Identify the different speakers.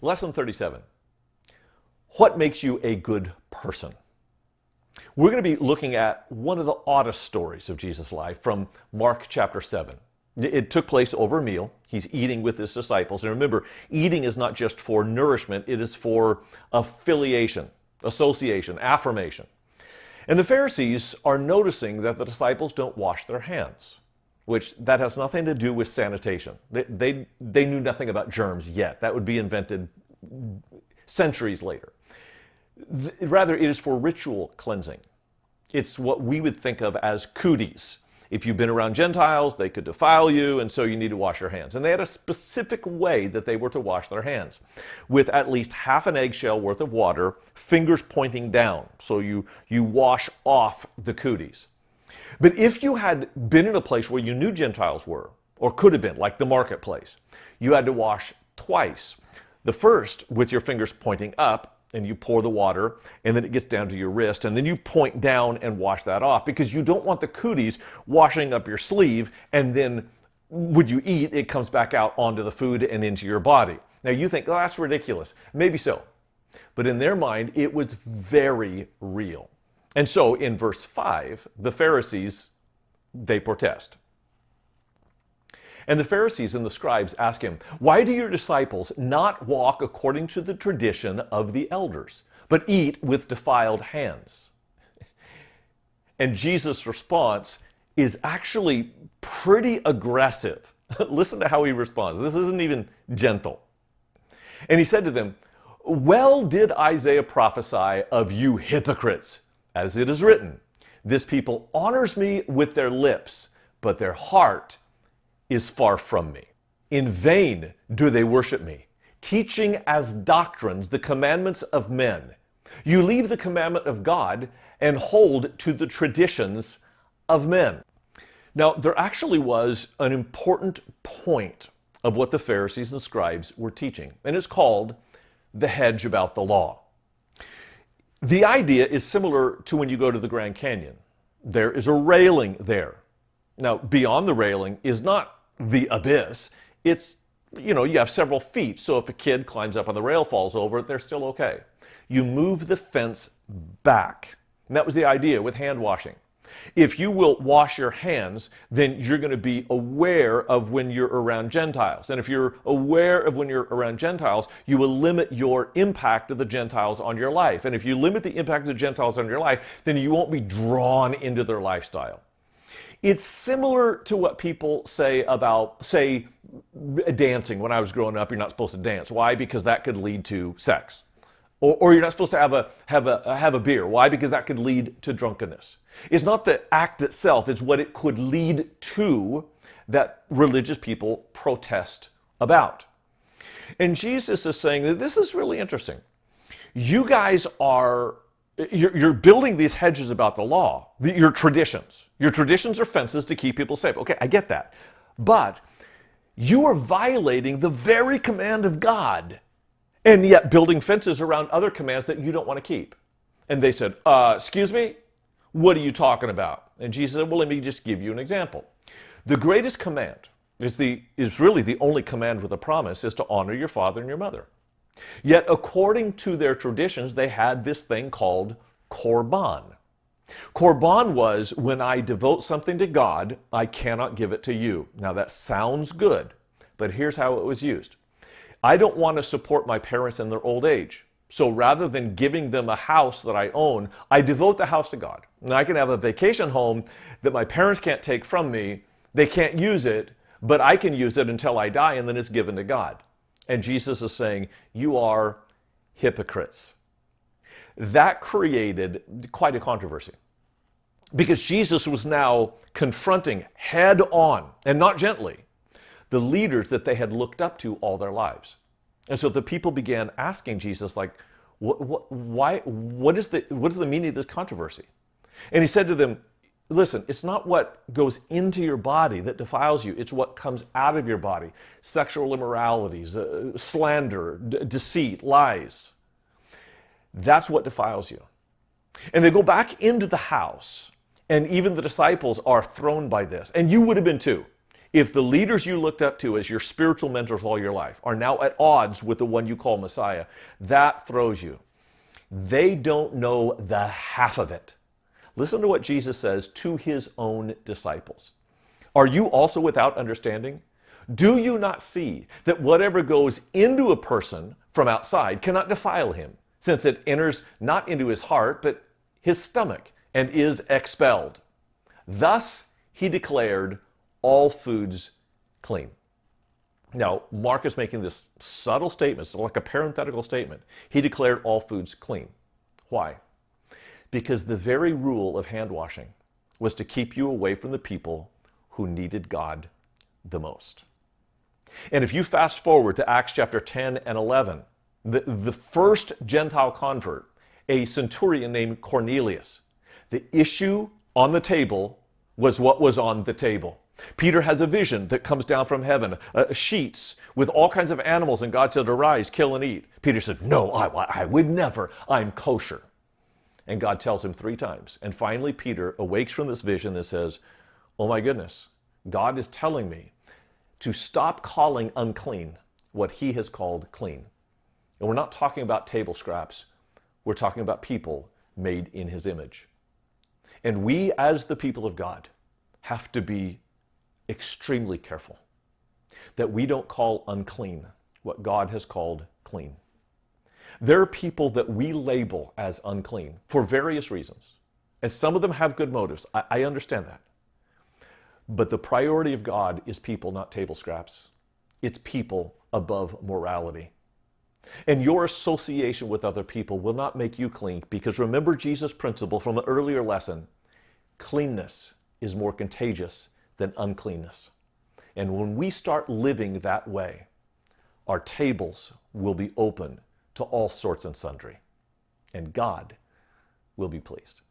Speaker 1: Lesson 37. What makes you a good person? We're going to be looking at one of the oddest stories of Jesus' life from Mark chapter 7. It took place over a meal. He's eating with his disciples. And remember, eating is not just for nourishment, it is for affiliation, association, affirmation. And the Pharisees are noticing that the disciples don't wash their hands, which that has nothing to do with sanitation. They knew nothing about germs yet. That would be invented centuries later. Rather, it is for ritual cleansing. It's what we would think of as cooties. If you've been around Gentiles, they could defile you, and so you need to wash your hands. And they had a specific way that they were to wash their hands, with at least half an eggshell worth of water, fingers pointing down. So you wash off the cooties. But if you had been in a place where you knew Gentiles were, or could have been, like the marketplace, you had to wash twice. The first with your fingers pointing up, and you pour the water, and then it gets down to your wrist, and then you point down and wash that off, because you don't want the cooties washing up your sleeve, and then when you eat, it comes back out onto the food and into your body. Now you think, oh, that's ridiculous. Maybe so. But in their mind, it was very real. And so in verse 5, the Pharisees, they protest. And the Pharisees and the scribes ask him, why do your disciples not walk according to the tradition of the elders, but eat with defiled hands? And Jesus' response is actually pretty aggressive. Listen to how he responds. This isn't even gentle. And he said to them, well did Isaiah prophesy of you hypocrites, as it is written, this people honors me with their lips, but their heart is far from me. In vain do they worship me, teaching as doctrines the commandments of men. You leave the commandment of God and hold to the traditions of men. Now, there actually was an important point of what the Pharisees and scribes were teaching, and it's called the hedge about the law. The idea is similar to when you go to the Grand Canyon. There is a railing there. Now, beyond the railing is not the abyss. It's, you have several feet, so if a kid climbs up on the rail, falls over it, they're still okay. You move the fence back. And that was the idea with hand washing. If you will wash your hands, then you're going to be aware of when you're around Gentiles. And if you're aware of when you're around Gentiles, you will limit your impact of the Gentiles on your life. And if you limit the impact of the Gentiles on your life, then you won't be drawn into their lifestyle. It's similar to what people say about, say, dancing. When I was growing up, you're not supposed to dance. Why? Because that could lead to sex. Or you're not supposed to have a beer. Why? Because that could lead to drunkenness. It's not the act itself, it's what it could lead to that religious people protest about. And Jesus is saying that this is really interesting. You guys you're building these hedges about the law, your traditions. Your traditions are fences to keep people safe. Okay, I get that. But you are violating the very command of God, and yet building fences around other commands that you don't want to keep. And they said, excuse me? What are you talking about? And Jesus said, well, let me just give you an example. The greatest command is really the only command with a promise, is to honor your father and your mother. Yet, according to their traditions, they had this thing called korban. Korban was, when I devote something to God, I cannot give it to you. Now, that sounds good, but here's how it was used. I don't want to support my parents in their old age. So rather than giving them a house that I own, I devote the house to God. And I can have a vacation home that my parents can't take from me. They can't use it, but I can use it until I die, and then it's given to God. And Jesus is saying, you are hypocrites. That created quite a controversy, because Jesus was now confronting head on, and not gently, the leaders that they had looked up to all their lives. And so the people began asking Jesus, like, what is the meaning of this controversy? And he said to them, listen, it's not what goes into your body that defiles you. It's what comes out of your body. Sexual immoralities, slander, deceit, lies. That's what defiles you. And they go back into the house, and even the disciples are thrown by this. And you would have been too, If the leaders you looked up to as your spiritual mentors all your life are now at odds with the one you call Messiah, that throws you. They don't know the half of it. Listen to what Jesus says to his own disciples. Are you also without understanding? Do you not see that whatever goes into a person from outside cannot defile him, since it enters not into his heart, but his stomach, and is expelled? Thus he declared all foods clean. Now, Mark is making this subtle statement, so like a parenthetical statement. He declared all foods clean. Why? Because the very rule of hand washing was to keep you away from the people who needed God the most. And if you fast forward to Acts chapter 10 and 11, the first Gentile convert, a centurion named Cornelius, the issue on the table was what was on the table. Peter has a vision that comes down from heaven, sheets with all kinds of animals, and God said, arise, kill and eat. Peter said, no, I would never. I'm kosher. And God tells him 3 times. And finally, Peter awakes from this vision and says, oh my goodness, God is telling me to stop calling unclean what he has called clean. And we're not talking about table scraps. We're talking about people made in his image. And we, as the people of God, have to be extremely careful that we don't call unclean what God has called clean. There are people that we label as unclean for various reasons. And some of them have good motives. I understand that. But the priority of God is people, not table scraps. It's people above morality. And your association with other people will not make you clean, because remember Jesus' principle from an earlier lesson. Cleanness is more contagious than uncleanness. And when we start living that way, our tables will be open to all sorts and sundry. And God will be pleased.